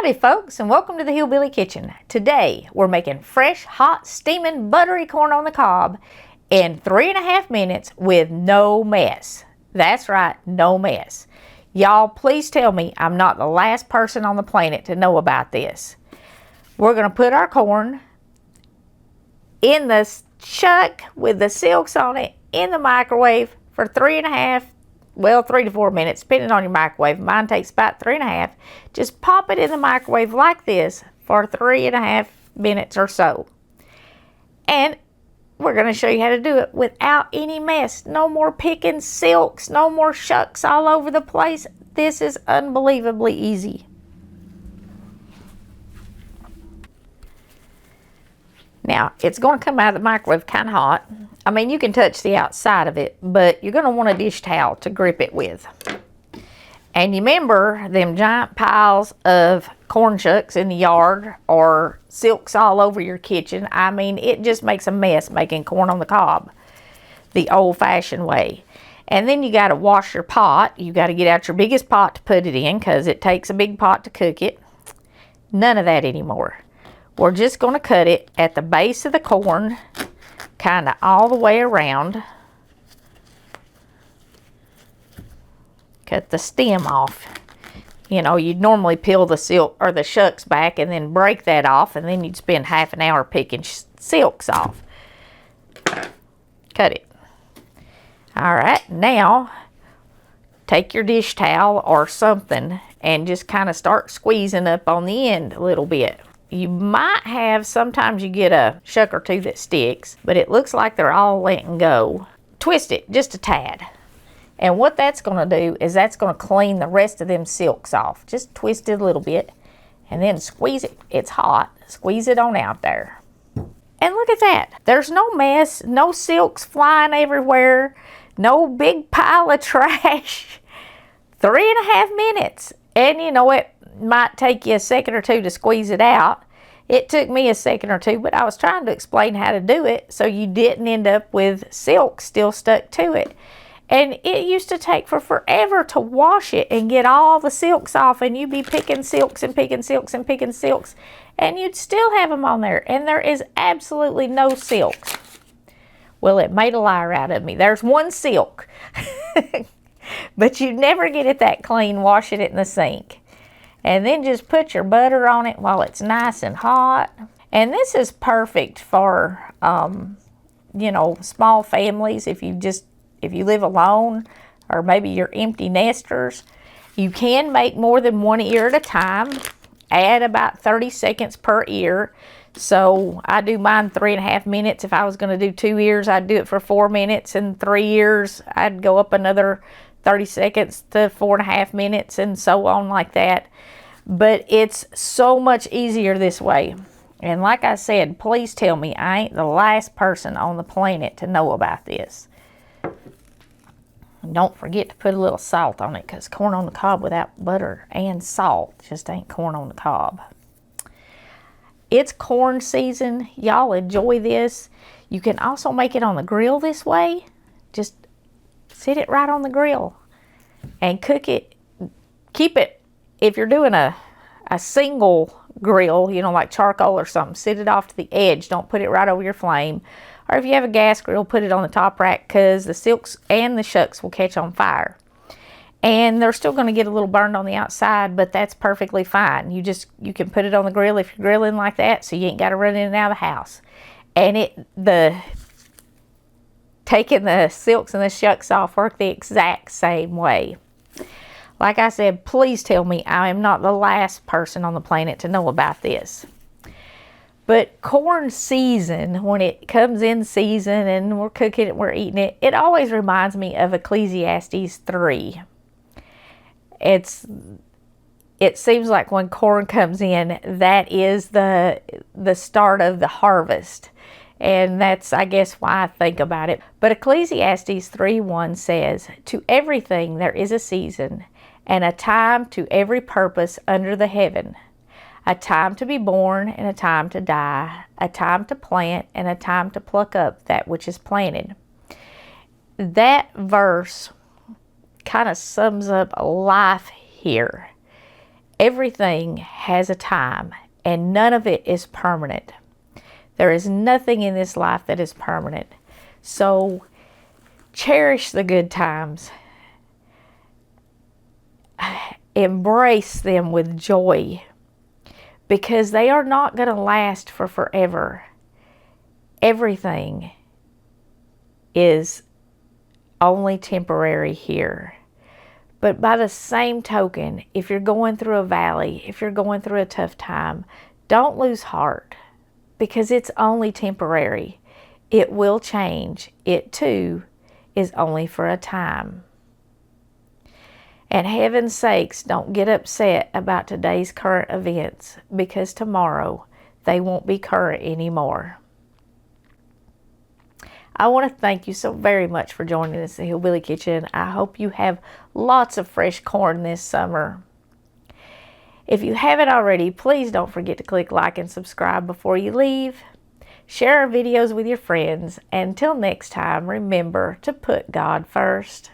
Howdy folks, and welcome to the Hillbilly Kitchen. Today we're making fresh, hot, steaming, buttery corn on the cob in 3.5 minutes with no mess. That's right, no mess. Y'all, please tell me I'm not the last person on the planet to know about this. We're going to put our corn in the shuck with the silks on it in the microwave for 3 to 4 minutes, depending on your microwave. Mine takes about 3.5. Just pop it in the microwave like this for 3.5 minutes or so. And we're going to show you how to do it without any mess. No more picking silks, no more shucks all over the place. This is unbelievably easy. Now, it's going to come out of the microwave kind of hot. I mean, you can touch the outside of it, but you're going to want a dish towel to grip it with. And you remember them giant piles of corn shucks in the yard or silks all over your kitchen. I mean, it just makes a mess making corn on the cob the old-fashioned way. And then you got to wash your pot. You got to get out your biggest pot to put it in because it takes a big pot to cook it. None of that anymore. We're just going to cut it at the base of the corn, kind of all the way around. Cut the stem off. You know, you'd normally peel the silk or the shucks back and then break that off, and then you'd spend half an hour picking silks off. Cut it. All right, now take your dish towel or something and just kind of start squeezing up on the end a little bit. You might have, sometimes you get a shuck or two that sticks, but it looks like they're all letting go. Twist it just a tad. And what that's going to do is that's going to clean the rest of them silks off. Just twist it a little bit and then squeeze it. It's hot. Squeeze it on out there. And look at that. There's no mess, no silks flying everywhere, no big pile of trash. 3.5 minutes. And you know, it might take you a second or two to squeeze it out. It took me a second or two, but I was trying to explain how to do it so you didn't end up with silk still stuck to it. And it used to take forever to wash it and get all the silks off, and you'd be picking silks and picking silks and picking silks, and you'd still have them on there, and there is absolutely no silk. Well, it made a liar out of me. There's one silk. But you never get it that clean washing it in the sink. And then just put your butter on it while it's nice and hot. And this is perfect for, you know, small families. If you live alone, or maybe you're empty nesters. You can make more than one ear at a time. Add about 30 seconds per ear. So I do mine 3.5 minutes. If I was going to do 2 ears, I'd do it for 4 minutes. And 3 ears, I'd go up another 30 seconds to 4.5 minutes, and so on like that. But it's so much easier this way. And like I said, please tell me I ain't the last person on the planet to know about this. And don't forget to put a little salt on it, because corn on the cob without butter and salt just ain't corn on the cob. It's corn season. Y'all enjoy this. You can also make it on the grill this way. Just sit it right on the grill and cook it. Keep it, if you're doing a single grill, you know, like charcoal or something, sit it off to the edge. Don't put it right over your flame. Or if you have a gas grill, put it on the top rack, because the silks and the shucks will catch on fire. And they're still going to get a little burned on the outside, but that's perfectly fine. You can put it on the grill if you're grilling like that, so you ain't got to run in and out of the house. And taking the silks and the shucks off work the exact same way. Like I said, please tell me I am not the last person on the planet to know about this. But corn season, when it comes in season and we're cooking it, we're eating it, it always reminds me of Ecclesiastes 3. It seems like when corn comes in, that is the start of the harvest. And that's, I guess, why I think about it. But Ecclesiastes 3:1 says, "To everything there is a season, and a time to every purpose under the heaven. A time to be born and a time to die. A time to plant and a time to pluck up that which is planted." That verse kind of sums up life here. Everything has a time, and none of it is permanent. There is nothing in this life that is permanent. So cherish the good times. Embrace them with joy, because they are not going to last for forever. Everything is only temporary here. But by the same token, if you're going through a valley, if you're going through a tough time, don't lose heart, because it's only temporary. It will change. It too is only for a time. And heaven's sakes, don't get upset about today's current events, because tomorrow they won't be current anymore. I want to thank you so very much for joining us at Hillbilly Kitchen. I hope you have lots of fresh corn this summer. If you haven't already, please don't forget to click like and subscribe before you leave. Share our videos with your friends. And until next time, remember to put God first.